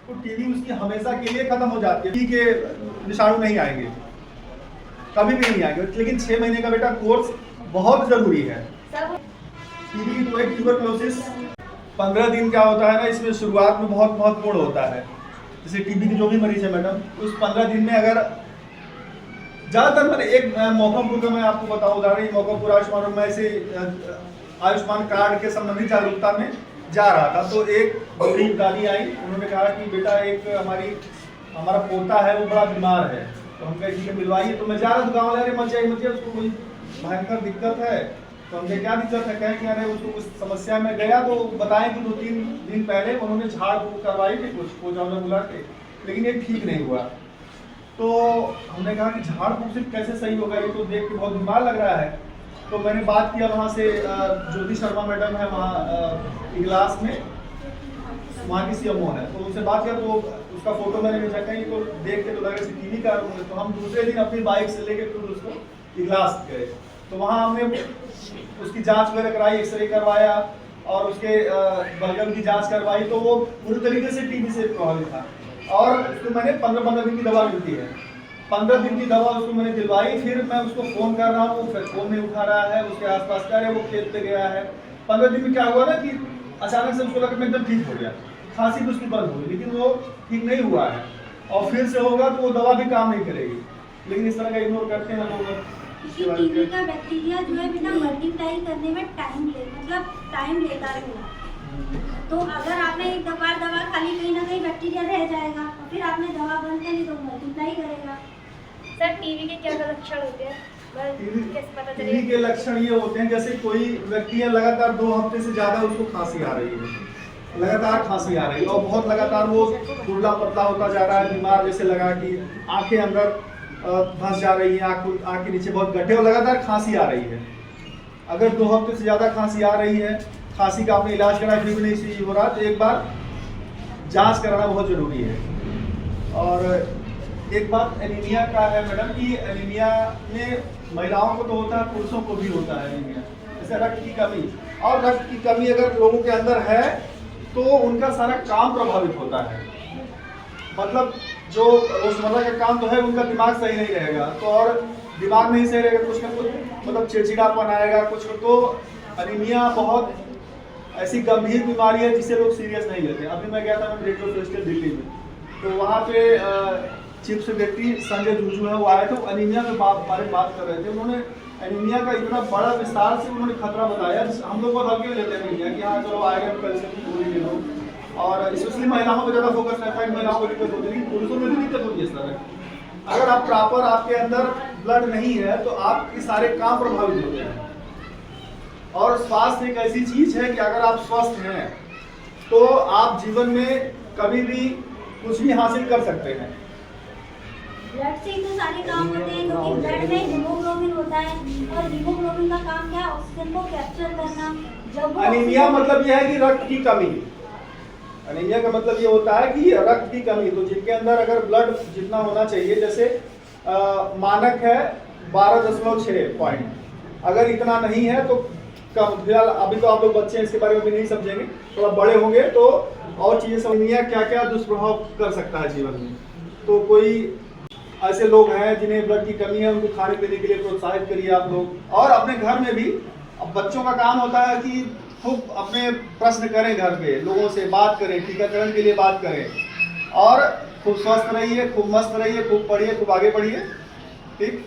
तो टीबी उसकी हमेशा के लिए खत्म हो जाती है। टीबी के विषाणु नहीं आएंगे, कभी भी नहीं आएंगे, लेकिन 6 महीने का बेटा कोर्स बहुत जरूरी है। टीबी तो एक ट्यूबरक्लोसिस 15 दिन का होता है ना, इसमें शुरुआत में बहुत महत्वपूर्ण होता है। जैसे टीबी के जो भी मरीज है मैडम, उस 15 दिन में अगर ज़्यादातर मैंने एक मौकापुर का मैं आपको बताऊँ उदाहरण, मौकापुर आयुष्मान में ऐसे आयुष्मान कार्ड के संबंधित जागरूकता में जा रहा था, तो एक गरीब दादी आई, उन्होंने कहा कि बेटा एक हमारा पोता है वो बड़ा बीमार है, तो हम कहे ठीक है मिलवाइए। तो मैं जा रहा था गाँव वाले, मत जाइए उसको कोई भयंकर दिक्कत है। तो हमने क्या दिक्कत है, कहें कि अरे उसको उस समस्या में गया तो बताएं कि 2-3 दिन पहले उन्होंने झाड़ फूक करवाई थी कुछ पोजा बुला के, लेकिन ये ठीक नहीं हुआ। तो हमने कहा कि झाड़ फूक से कैसे सही होगा, ये तो देख के बहुत बीमार लग रहा है। तो मैंने बात किया वहाँ से, ज्योति शर्मा मैडम है वहाँ इगलास में, वहाँ की सीएमओ है, तो उनसे बात किया तो उसका फोटो मैंने भेजा, कहीं तो देख के तो लग रहा है टीबी का। तो हम दूसरे दिन अपनी बाइक से लेके फिर उसको इगलास गए, तो वहाँ हमने उसकी जांच वगैरह कराई, एक्सरे करवाया और उसके बलगम की जांच करवाई, तो वो पूरी तरीके से टीबी से प्रभावित था। और उसको मैंने 15 दिन की दवा मिलती है, 15 दिन की दवा उसको मैंने दिलवाई। फिर मैं उसको फ़ोन कर रहा हूँ, वो फ़ोन नहीं उठा रहा है, उसके आसपास क्या है, वो खेत पे गया है। 15 दिन में क्या हुआ ना कि अचानक से उसको लगा मैं एकदम ठीक हो गया, खांसी भी उसकी बंद हो गई, लेकिन वो ठीक नहीं हुआ है और फिर से होगा तो वो दवा भी काम नहीं करेगी। लेकिन इस तरह का इग्नोर करते हैं लोग। टीबी का बैक्टीरिया जो है बिना मल्टीप्लाई करने में टाइम लेता है। तो अगर आपने एक दवा खा ली, कहीं ना कहीं बैक्टीरिया रह जाएगा और फिर आपने दवा बंद कर ली तो मल्टीप्लाई करेगा। सर टीबी के क्या लक्षण होते हैं? टीबी के लक्षण ये होते हैं, जैसे कोई व्यक्ति है लगातार 2 हफ्ते से ज़्यादा उसको खांसी आ रही है, लगातार खांसी आ रही है और बहुत लगातार वो दुबला पतला होता जा रहा है, बीमार जैसे लगा कि आंखें अंदर धंस जा रही है, आँख के नीचे बहुत गड्ढे और लगातार खांसी आ रही है। अगर 2 हफ्ते से ज़्यादा खांसी आ रही है, खांसी का आपने इलाज कराया फिर भी नहीं सही हो रहा, तो एक बार जांच कराना बहुत ज़रूरी है। और एक बात एनीमिया का है मैडम कि एनीमिया में महिलाओं को तो होता है, पुरुषों को भी होता है एनीमिया, जैसे रक्त की कमी। और रक्त की कमी अगर लोगों के अंदर है तो उनका सारा काम प्रभावित होता है, मतलब जो रोजमर्रा का काम तो है उनका दिमाग सही नहीं रहेगा, तो और दिमाग नहीं सही रहेगा कुछ ना कुछ मतलब चिड़चिड़ापन आएगा कुछ। तो एनीमिया बहुत ऐसी गंभीर बीमारी है जिसे लोग सीरियस नहीं लेते। अभी मैं गया था रेडियो फेस्टिवल दिल्ली में, तो वहाँ पे चीफ सेक्रेटरी संजय जूजू है वो आए थे, एनीमिया के बारे में बात कर रहे थे। उन्होंने एनीमिया का इतना बड़ा विस्तार से उन्होंने खतरा बताया, हम लोग बहुत हल्के लेते हैं एनीमिया कि हाँ चलो आयरन कैल्शियम की गोली ले लो, और स्पेशली महिलाओं पर ज़्यादा फोकस रहता है, महिलाओं को दिक्कत होती है, लेकिन पुरुषों में भी दिक्कत होती है। इस तरह अगर आप प्रॉपर आपके अंदर ब्लड नहीं है तो आपके सारे काम प्रभावित होते हैं। और स्वास्थ्य एक ऐसी चीज है कि अगर आप स्वस्थ हैं तो आप जीवन में कभी भी कुछ भी हासिल कर सकते हैं। ब्लड से ही तो सारे काम होते हैं, क्योंकि ब्लड में हीमोग्लोबिन होता है और हीमोग्लोबिन का काम क्या है, ऑक्सीजन को कैप्चर करना। जब एनीमिया मतलब यह है कि रक्त की कमी, एनीमिया का मतलब ये होता है कि रक्त की कमी। तो जिनके अंदर अगर ब्लड जितना होना चाहिए, जैसे मानक है 12.6 पॉइंट, अगर इतना नहीं है तो कम। फिलहाल अभी तो आप लोग बच्चे हैं, इसके बारे में भी नहीं समझेंगे, थोड़ा बड़े होंगे तो और चीज़ें समझिए क्या क्या दुष्प्रभाव कर सकता है जीवन में। तो कोई ऐसे लोग हैं जिन्हें ब्लड की कमी है, उनको खाने पीने के लिए प्रोत्साहित करिए आप लोग। और अपने घर में भी अब बच्चों का काम होता है कि खूब अपने प्रश्न करें, घर पे लोगों से बात करें, टीकाकरण के लिए बात करें और खूब स्वस्थ रहिए, खूब मस्त रहिए, खूब पढ़िए, खूब आगे बढ़िए। ठीक।